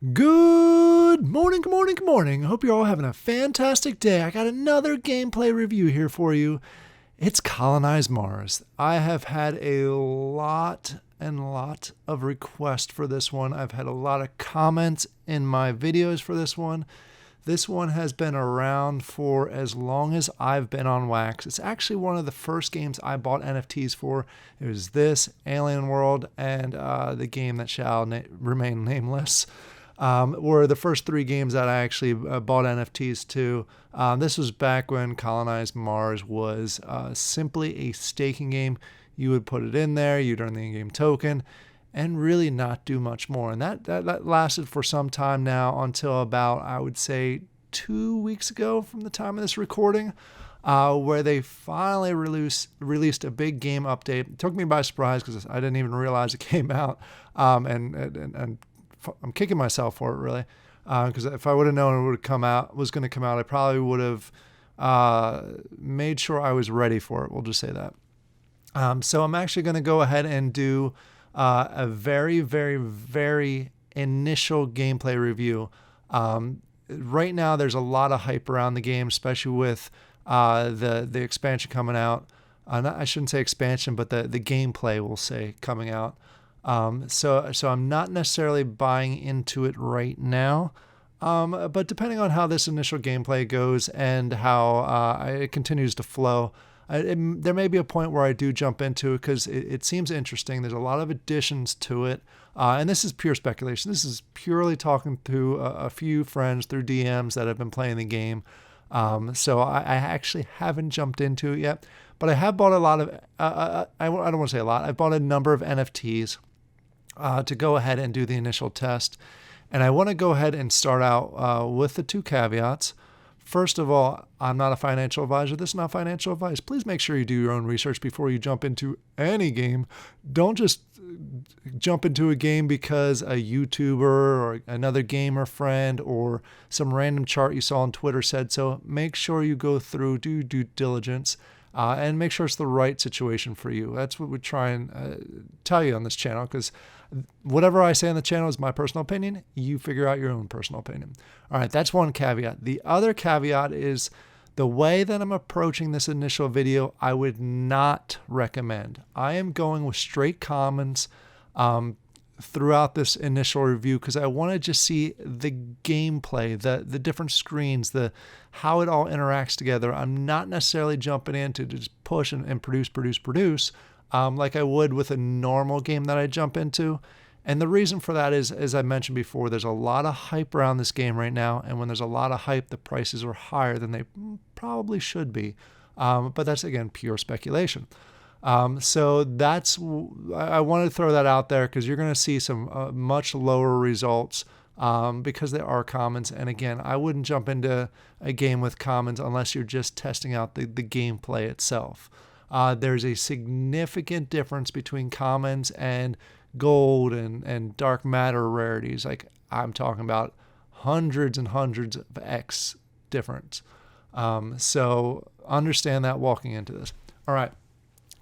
Good morning, good morning, good morning. I hope you're all having a fantastic day. I got another gameplay review here for you. It's Colonize Mars. I have had a lot of requests for this one. I've had a lot of comments in my videos for this one. This one has been around for as long as I've been on Wax. It's actually one of the first games I bought NFTs for. It was this, Alien World, and the game that shall remain nameless. Were the first three games that I actually bought NFTs to. This was back when Colonize Mars was simply a staking game. You would put it in there, you'd earn the in-game token, and really not do much more. And that lasted for some time now until about, I would say, 2 weeks ago from the time of this recording, where they finally released a big game update. It took me by surprise because I didn't even realize it came out, and I'm kicking myself for it, really, because if I would have known it was going to come out, I probably would have made sure I was ready for it. We'll just say that. So I'm actually going to go ahead and do a very, very, very initial gameplay review. Right now, there's a lot of hype around the game, especially with the expansion coming out. I shouldn't say expansion, but the gameplay, we'll say, coming out. So I'm not necessarily buying into it right now, but depending on how this initial gameplay goes and how it continues to flow, there may be a point where I do jump into it because it seems interesting. There's a lot of additions to it, and this is pure speculation. This is purely talking to a few friends through DMs that have been playing the game. So I actually haven't jumped into it yet, but I have bought a lot of, I don't want to say a lot, I've bought a number of NFTs to go ahead and do the initial test. And I want to go ahead and start out with the two caveats. First of all, I'm not a financial advisor. This is not financial advice. Please make sure you do your own research before you jump into any game. Don't just jump into a game because a YouTuber or another gamer friend or some random chart you saw on Twitter said so. Make sure you go through, do due diligence, and make sure it's the right situation for you. That's what we try and tell you on this channel, because whatever I say on the channel is my personal opinion. You figure out your own personal opinion. All right, that's one caveat. The other caveat is the way that I'm approaching this initial video, I would not recommend. I am going with straight commons throughout this initial review because I want to just see the gameplay, the different screens, how it all interacts together. I'm not necessarily jumping in to just push and produce like I would with a normal game that I jump into. And the reason for that is, as I mentioned before, there's a lot of hype around this game right now. And when there's a lot of hype, the prices are higher than they probably should be. But that's, again, pure speculation. So I wanted to throw that out there because you're going to see some much lower results because there are commons. And again, I wouldn't jump into a game with commons unless you're just testing out the gameplay itself. There's a significant difference between commons and gold and dark matter rarities. Like, I'm talking about hundreds and hundreds of X difference. So understand that walking into this. All right.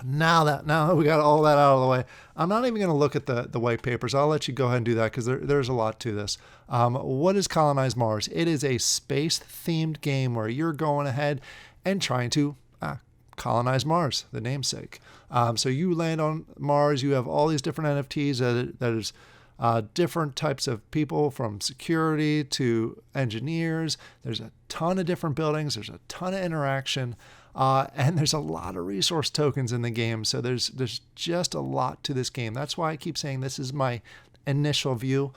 Now that we got all that out of the way, I'm not even going to look at the white papers. I'll let you go ahead and do that because there's a lot to this. What is Colonize Mars? It is a space-themed game where you're going ahead and trying to colonize Mars, the namesake. So you land on Mars. You have all these different NFTs that is different types of people, from security to engineers. There's a ton of different buildings. There's a ton of interaction. And there's a lot of resource tokens in the game. So there's just a lot to this game. That's why I keep saying this is my initial view,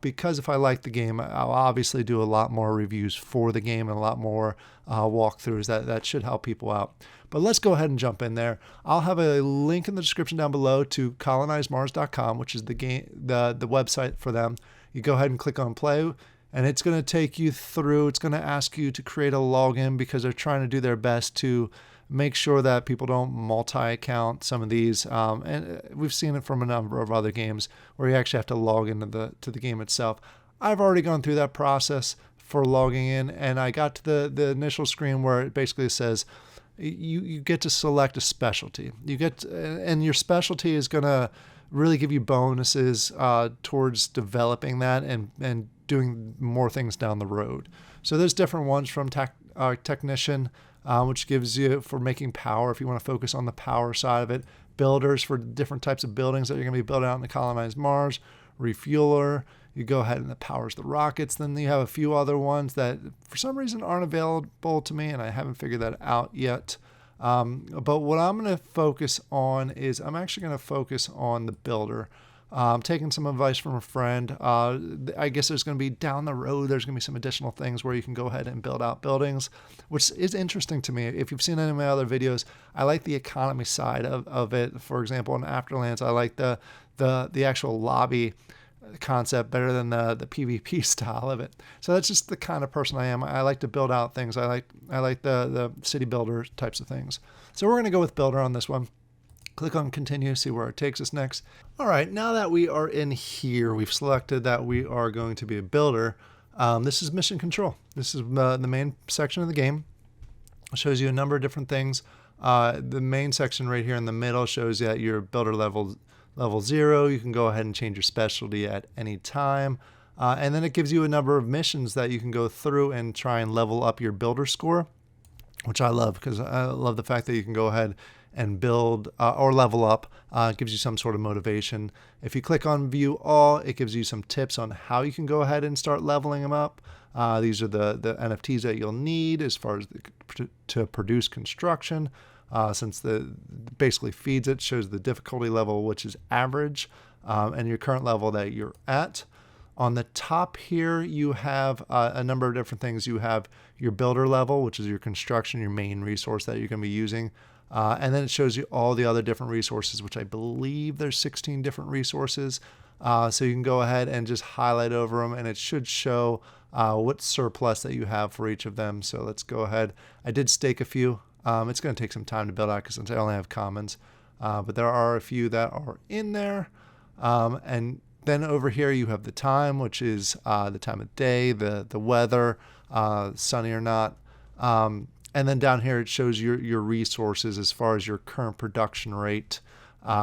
because if I like the game, I'll obviously do a lot more reviews for the game and a lot more walkthroughs that should help people out. But let's go ahead and jump in there. I'll have a link in the description down below to colonizemars.com, which is the website for them. You go ahead and click on play, and it's going to take you through. It's going to ask you to create a login because they're trying to do their best to make sure that people don't multi-account some of these. And we've seen it from a number of other games where you actually have to log into the game itself. I've already gone through that process for logging in, and I got to the initial screen where it basically says you get to select a specialty. And your specialty is going to really give you bonuses towards developing that and doing more things down the road. So there's different ones from Technician, which gives you for making power if you want to focus on the power side of it. Builders for different types of buildings that you're going to be building out in the Colonize Mars. Refueler, you go ahead and it powers the rockets. Then you have a few other ones that for some reason aren't available to me, and I haven't figured that out yet. But what I'm going to focus on is I'm actually going to focus on the builder. Taking some advice from a friend. I guess there's going to be down the road, there's going to be some additional things where you can go ahead and build out buildings, which is interesting to me. If you've seen any of my other videos, I like the economy side of it. For example, in Afterlands, I like the actual lobby concept better than the PvP style of it. So that's just the kind of person I am. I like to build out things. I like the city builder types of things. So we're going to go with builder on this one. Click on continue, see where it takes us next. All right, now that we are in here, we've selected that we are going to be a builder. This is mission control. This is the main section of the game. It shows you a number of different things. The main section right here in the middle shows you at your builder level 0. You can go ahead and change your specialty at any time. And then it gives you a number of missions that you can go through and try and level up your builder score, which I love because I love the fact that you can go ahead and build or level up. It gives you some sort of motivation. If you click on view all, it gives you some tips on how you can go ahead and start leveling them up. These are the NFTs that you'll need as far as to produce construction. Since the basically feeds it, shows the difficulty level, which is average, and your current level that you're at. On the top here, you have a number of different things. You have your builder level, which is your construction, your main resource that you're going to be using. And then it shows you all the other different resources, which I believe there's 16 different resources. So you can go ahead and just highlight over them, and it should show what surplus that you have for each of them. So let's go ahead. I did stake a few. It's going to take some time to build out because I only have commons. But there are a few that are in there. And then over here you have the time, which is the time of day, the weather, sunny or not. And then down here it shows your resources as far as your current production rate,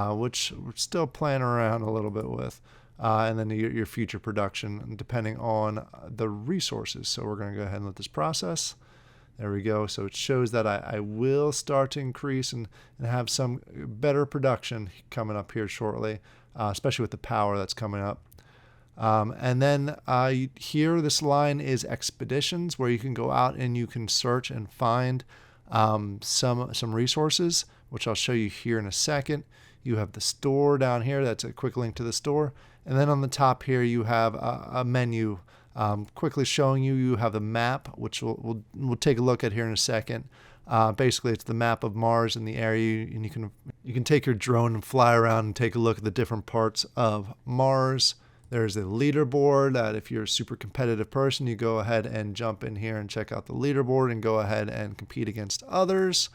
which we're still playing around a little bit with. And then your future production, depending on the resources. So we're going to go ahead and let this process. There we go. So it shows that I will start to increase and have some better production coming up here shortly, especially with the power that's coming up. And then here, this line is expeditions, where you can go out and you can search and find some resources, which I'll show you here in a second. You have the store down here. That's a quick link to the store. And then on the top here, you have a menu quickly showing you have the map, which we'll take a look at here in a second. Basically, it's the map of Mars and the area, and you can take your drone and fly around and take a look at the different parts of Mars. There's a leaderboard that if you're a super competitive person, you go ahead and jump in here and check out the leaderboard and go ahead and compete against others.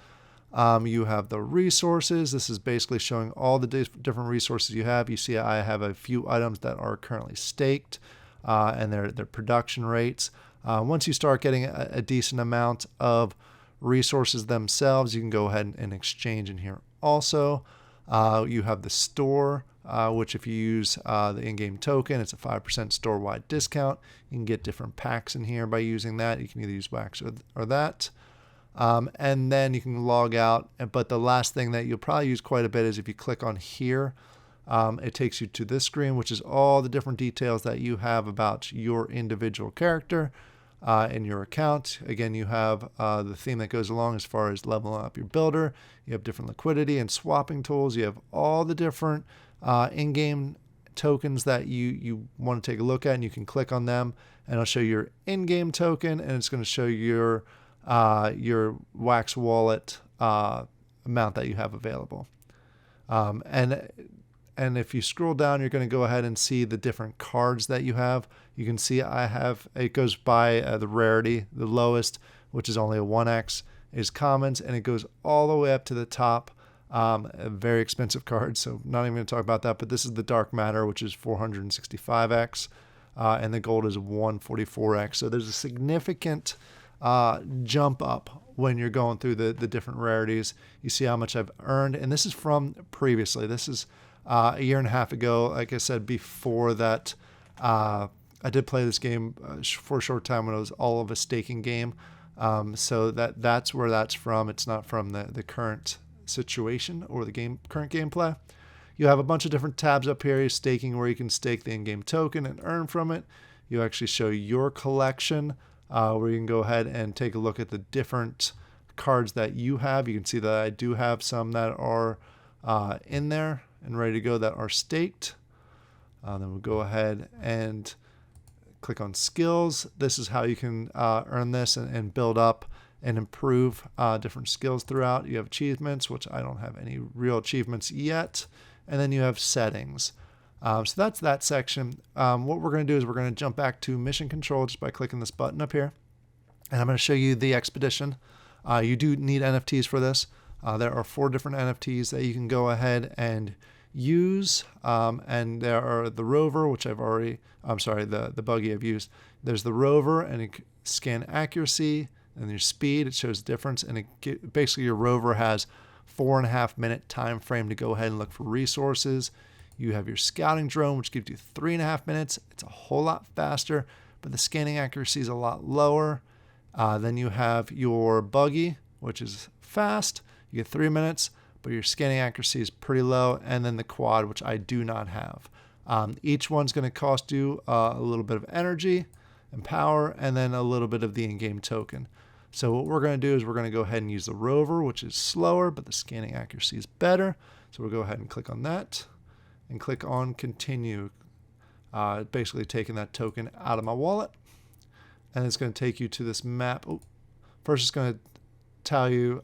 You have the resources. This is basically showing all the different resources you have. You see I have a few items that are currently staked and their production rates. Once you start getting a decent amount of resources themselves, you can go ahead and exchange in here also. You have the store, which if you use the in-game token, it's a 5% store-wide discount. You can get different packs in here by using that. You can either use wax or that. And then you can log out. But the last thing that you'll probably use quite a bit is if you click on here, it takes you to this screen, which is all the different details that you have about your individual character in your account. Again, you have the theme that goes along as far as leveling up your builder. You have different liquidity and swapping tools. You have all the different in-game tokens that you want to take a look at, and you can click on them, and it'll show your in-game token, and it's going to show your Wax wallet amount that you have available. And if you scroll down, you're going to go ahead and see the different cards that you have. You can see it goes by the rarity. The lowest, which is only a 1x, is commons, and it goes all the way up to the top. A very expensive card, so not even going to talk about that. But this is the dark matter, which is 465x, and the gold is 144x. So there's a significant jump up when you're going through the different rarities. You see how much I've earned, and this is from previously. This is a year and a half ago. Like I said before that, I did play this game for a short time when it was all of a staking game. So that's where that's from. It's not from the current situation or the current gameplay. You have a bunch of different tabs up here. You're staking, where you can stake the in-game token and earn from it. You actually show your collection, where you can go ahead and take a look at the different cards that you have. You can see that I do have some that are in there and ready to go that are staked. Then we'll go ahead and click on skills. This is how you can earn this and build up and improve different skills throughout. You have achievements, which I don't have any real achievements yet. And then you have settings. So that's that section. What we're going to do is we're going to jump back to mission control just by clicking this button up here. And I'm going to show you the expedition. You do need NFTs for this. There are 4 different NFTs that you can go ahead and use. And there are the rover, which the buggy I've used. There's the rover, and it scan accuracy and your speed. It shows the difference. And basically your rover has 4.5 minute time frame to go ahead and look for resources. You have your scouting drone, which gives you 3.5 minutes. It's a whole lot faster, but the scanning accuracy is a lot lower. Then you have your buggy, which is fast. You get 3 minutes, but your scanning accuracy is pretty low. And then the quad, which I do not have. Each one's going to cost you a little bit of energy and power, and then a little bit of the in-game token. So what we're going to do is we're going to go ahead and use the rover, which is slower, but the scanning accuracy is better. So we'll go ahead and click on that and click on continue. Basically taking that token out of my wallet. And it's going to take you to this map. First it's going to tell you,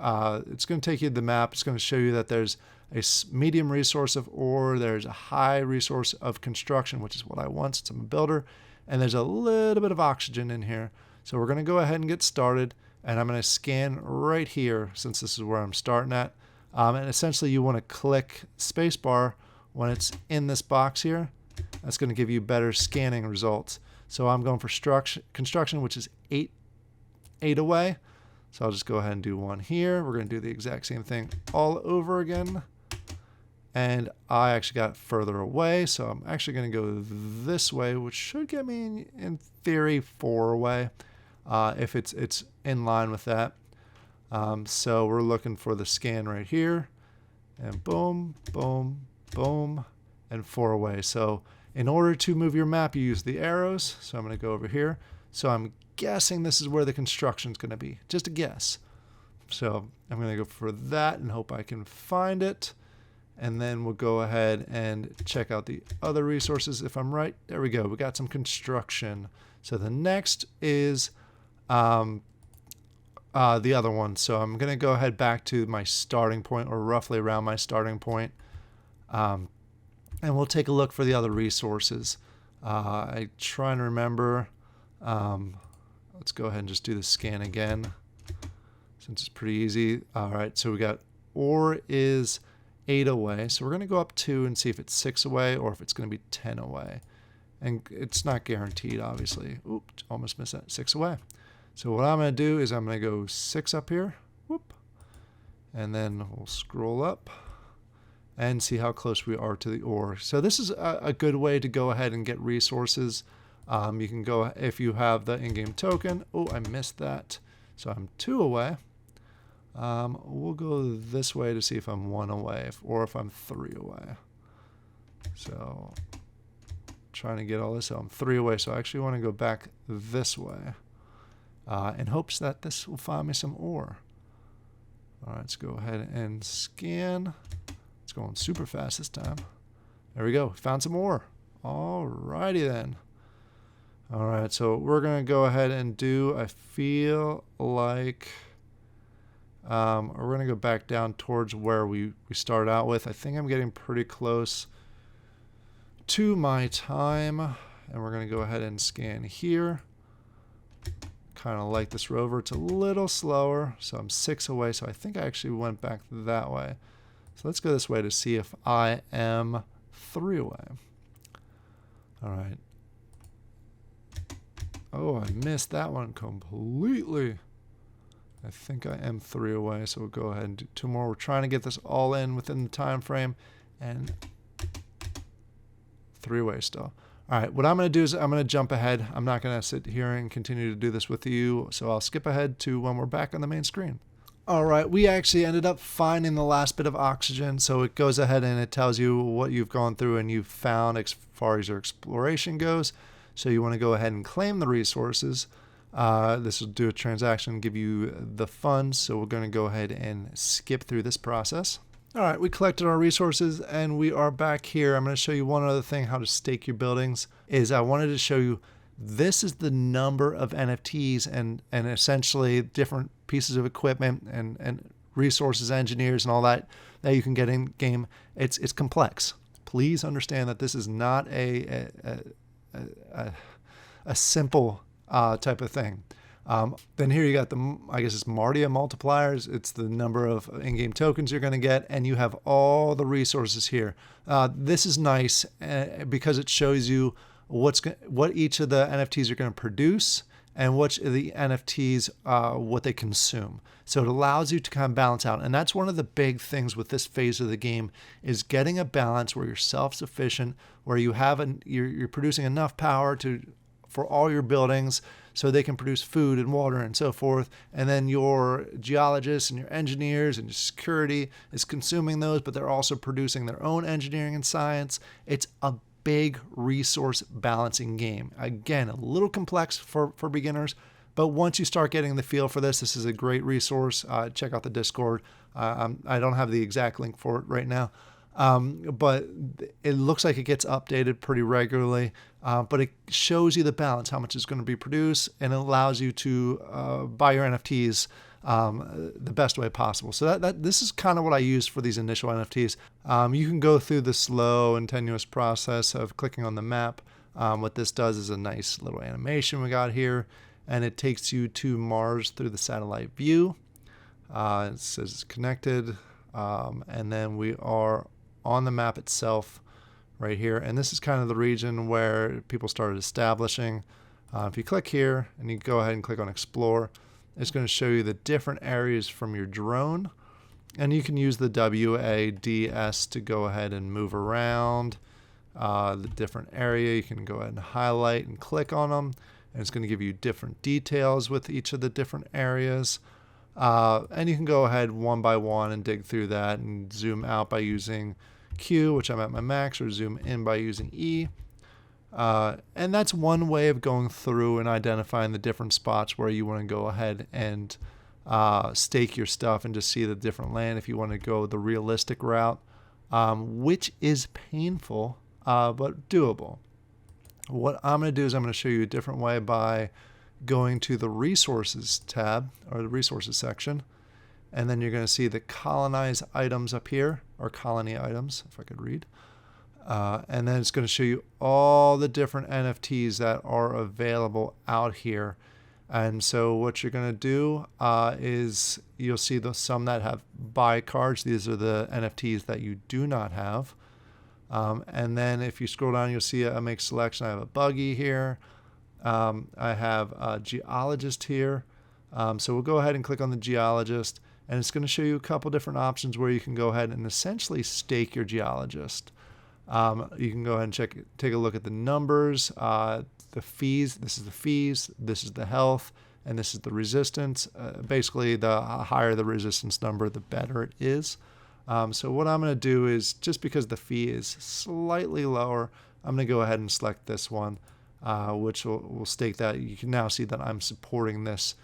it's going to take you to the map. It's going to show you that there's a medium resource of ore. There's a high resource of construction, which is what I want since I'm a builder. And there's a little bit of oxygen in here. So we're going to go ahead and get started. And I'm going to scan right here since this is where I'm starting at. And essentially you want to click spacebar when it's in this box here. That's going to give you better scanning results. So I'm going for construction, which is 8 away. So I'll just go ahead and do one here. We're going to do the exact same thing all over again. And I actually got further away. So I'm actually going to go this way, which should get me in theory 4 away. If it's in line with that. So we're looking for the scan right here, and boom, boom, boom, and 4 away. So in order to move your map, you use the arrows. So I'm going to go over here. So I'm guessing this is where the construction is going to be. Just a guess. So I'm going to go for that and hope I can find it. And then we'll go ahead and check out the other resources. If I'm right, there we go. We got some construction. So the next is the other one. So I'm going to go ahead back to my starting point, or roughly around my starting point. And we'll take a look for the other resources. I try and remember. Let's go ahead and just do the scan again, since it's pretty easy. All right, so we got ore is 8 away. So we're going to go up 2 and see if it's 6 away or if it's going to be 10 away. And it's not guaranteed, obviously. Oops, almost missed that. 6 away. So what I'm going to do is I'm going to go 6 up here. Whoop. And then we'll scroll up and see how close we are to the ore. So this is a good way to go ahead and get resources. You can go, if you have the in-game token. Oh, I missed that. So I'm 2 away. We'll go this way to see if I'm 1 away or if I'm 3 away. So trying to get all this out. I'm 3 away, so I actually want to go back this way in hopes that this will find me some ore. All right, let's go ahead and scan. It's going super fast this time. There we go. Found some ore. All righty then. All right, so we're going to go ahead and do, I feel like we're going to go back down towards where we started out with. I think I'm getting pretty close to my time, and we're going to go ahead and scan here. Kind of like this rover. It's a little slower, so I'm 6 away, so I think I actually went back that way. So let's go this way to see if I am 3 away. All right. Oh, I missed that one completely. I think I am 3 away, so we'll go ahead and do 2 more. We're trying to get this all in within the time frame, and three-way still. All right, what I'm going to do is I'm going to jump ahead. I'm not going to sit here and continue to do this with you, so I'll skip ahead to when we're back on the main screen. All right, we actually ended up finding the last bit of oxygen, so it goes ahead and it tells you what you've gone through and you've found as far as your exploration goes. So you want to go ahead and claim the resources. This will do a transaction, give you the funds, so we're going to go ahead and skip through this process. All right, we collected our resources and we are back here. I'm going to show you one other thing, how to stake your buildings. I wanted to show you this is the number of NFTs and essentially different pieces of equipment and resources, engineers, and all that you can get in game. It's complex. Please understand that this is not a simple type of thing. Then here you got I guess it's Mardia multipliers. It's the number of in-game tokens you're going to get, and you have all the resources here. This is nice because it shows you what each of the NFTs are going to produce and what the NFTs what they consume. So it allows you to kind of balance out, and that's one of the big things with this phase of the game is getting a balance where you're self-sufficient, where you have you're producing enough power for all your buildings so they can produce food and water and so forth. And then your geologists and your engineers and your security is consuming those, but they're also producing their own engineering and science. It's a big resource balancing game. Again, a little complex for beginners, but once you start getting the feel for this is a great resource. Check out the Discord. I don't have the exact link for it right now. But it looks like it gets updated pretty regularly, but it shows you the balance, how much is going to be produced, and it allows you to buy your NFTs the best way possible. So this is kind of what I use for these initial NFTs. You can go through the slow and tenuous process of clicking on the map. What this does is a nice little animation we got here, and it takes you to Mars through the satellite view. It says it's connected, and then we are on the map itself right here, and this is kind of the region where people started establishing. If you click here and you go ahead and click on explore, it's going to show you the different areas from your drone, and you can use the WADS to go ahead and move around the different area. You can go ahead and highlight and click on them, and it's going to give you different details with each of the different areas. And you can go ahead one by one and dig through that and zoom out by using Q, which I'm at my max, or zoom in by using E. And that's one way of going through and identifying the different spots where you want to go ahead and stake your stuff and just see the different land if you want to go the realistic route, which is painful but doable. What I'm going to do is I'm going to show you a different way by going to the resources tab or the resources section, and then you're going to see the colonize items up here, or colony items if I could read, and then it's going to show you all the different NFTs that are available out here. And so what you're going to do is you'll see some that have buy cards. These are the NFTs that you do not have. And then if you scroll down, you'll see a make selection. I have a buggy here. I have a geologist here. So we'll go ahead and click on the geologist, and it's going to show you a couple different options where you can go ahead and essentially stake your geologist. You can go ahead and take a look at the numbers, the fees. This is the fees, this is the health, and this is the resistance. Basically, the higher the resistance number, the better it is. So what I'm going to do is, just because the fee is slightly lower, I'm going to go ahead and select this one, which will stake that. You can now see that I'm supporting this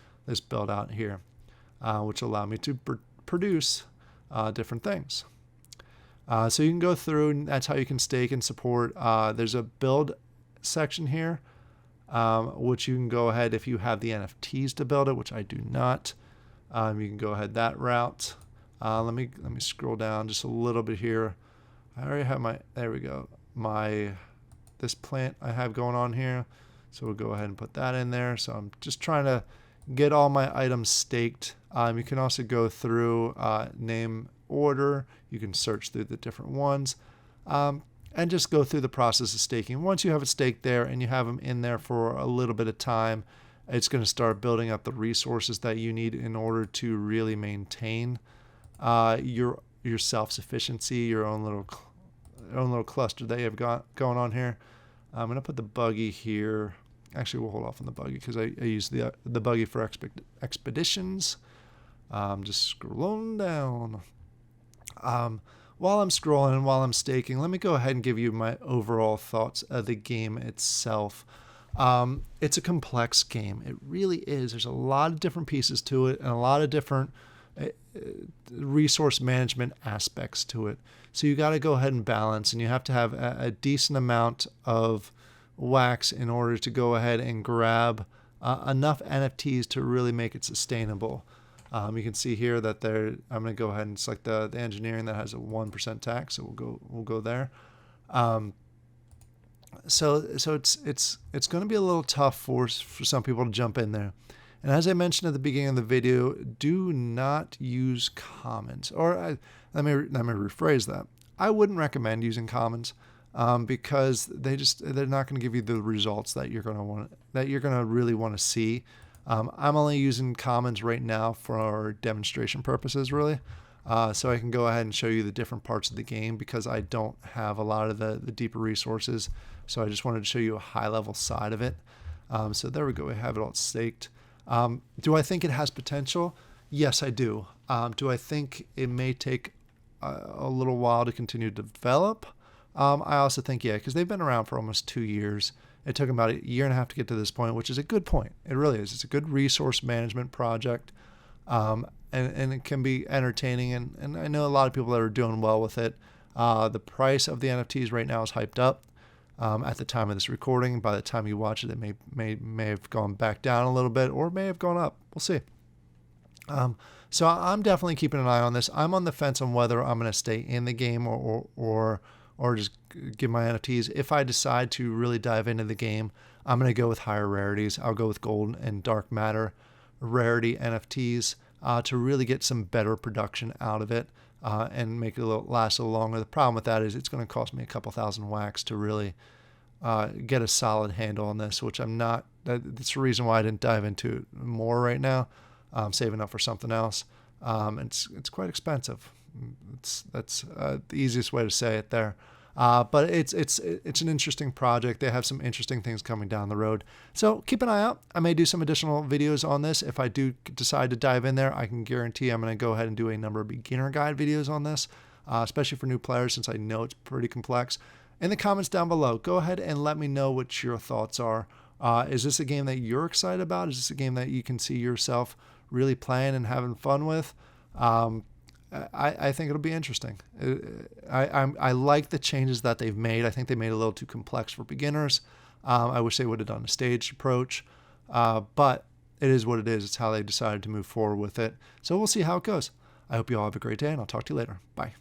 build out here, which will allow me to produce different things. So you can go through, and that's how you can stake and support. There's a build section here, which you can go ahead if you have the NFTs to build it, which I do not. You can go ahead that route. Let me scroll down just a little bit here. I already have there we go. This plant I have going on here. So we'll go ahead and put that in there. So I'm just trying to get all my items staked. You can also go through name order. You can search through the different ones and just go through the process of staking. Once you have it staked there and you have them in there for a little bit of time, it's going to start building up the resources that you need in order to really maintain your self-sufficiency, your own little own little cluster they have got going on here. I'm going to put the buggy here. Actually, we'll hold off on the buggy because I use the buggy for expeditions. Just scrolling down. While I'm scrolling and while I'm staking, let me go ahead and give you my overall thoughts of the game itself. It's a complex game. It really is. There's a lot of different pieces to it and a lot of different resource management aspects to it. So you got to go ahead and balance, and you have to have a decent amount of wax in order to go ahead and grab enough NFTs to really make it sustainable. You can see here that I'm going to go ahead and select the engineering that has a 1% tax, so we'll go there. So it's going to be a little tough for some people to jump in there. And as I mentioned at the beginning of the video, do not use commons. Or let me rephrase that. I wouldn't recommend using commons because they're not going to give you the results that you're going to really want to see. I'm only using commons right now for demonstration purposes, really. So I can go ahead and show you the different parts of the game because I don't have a lot of the deeper resources. So I just wanted to show you a high-level side of it. So there we go. We have it all staked. Do I think it has potential? Yes, I do. Do I think it may take a little while to continue to develop? I also think, yeah, because they've been around for almost 2 years. It took them about a year and a half to get to this point, which is a good point. It really is. It's a good resource management project, and it can be entertaining. And I know a lot of people that are doing well with it. The price of the NFTs right now is hyped up. At the time of this recording, by the time you watch it, it may have gone back down a little bit, or may have gone up. We'll see. So I'm definitely keeping an eye on this. I'm on the fence on whether I'm going to stay in the game or just give my NFTs. If I decide to really dive into the game, I'm going to go with higher rarities. I'll go with gold and dark matter rarity NFTs to really get some better production out of it and make it last a little longer. The problem with that is it's going to cost me a couple thousand wax to really get a solid handle on this, which I'm not. That's the reason why I didn't dive into it more right now. I'm saving up for something else. It's quite expensive. That's the easiest way to say it there. But it's an interesting project. They have some interesting things coming down the road. So keep an eye out. I may do some additional videos on this. If I do decide to dive in there, I can guarantee I'm going to go ahead and do a number of beginner guide videos on this, especially for new players, since I know it's pretty complex. In the comments down below, go ahead and let me know what your thoughts are. Is this a game that you're excited about? Is this a game that you can see yourself really playing and having fun with? I think it'll be interesting. I like the changes that they've made. I think they made it a little too complex for beginners. I wish they would have done a staged approach, but it is what it is. It's how they decided to move forward with it. So we'll see how it goes. I hope you all have a great day, and I'll talk to you later. Bye.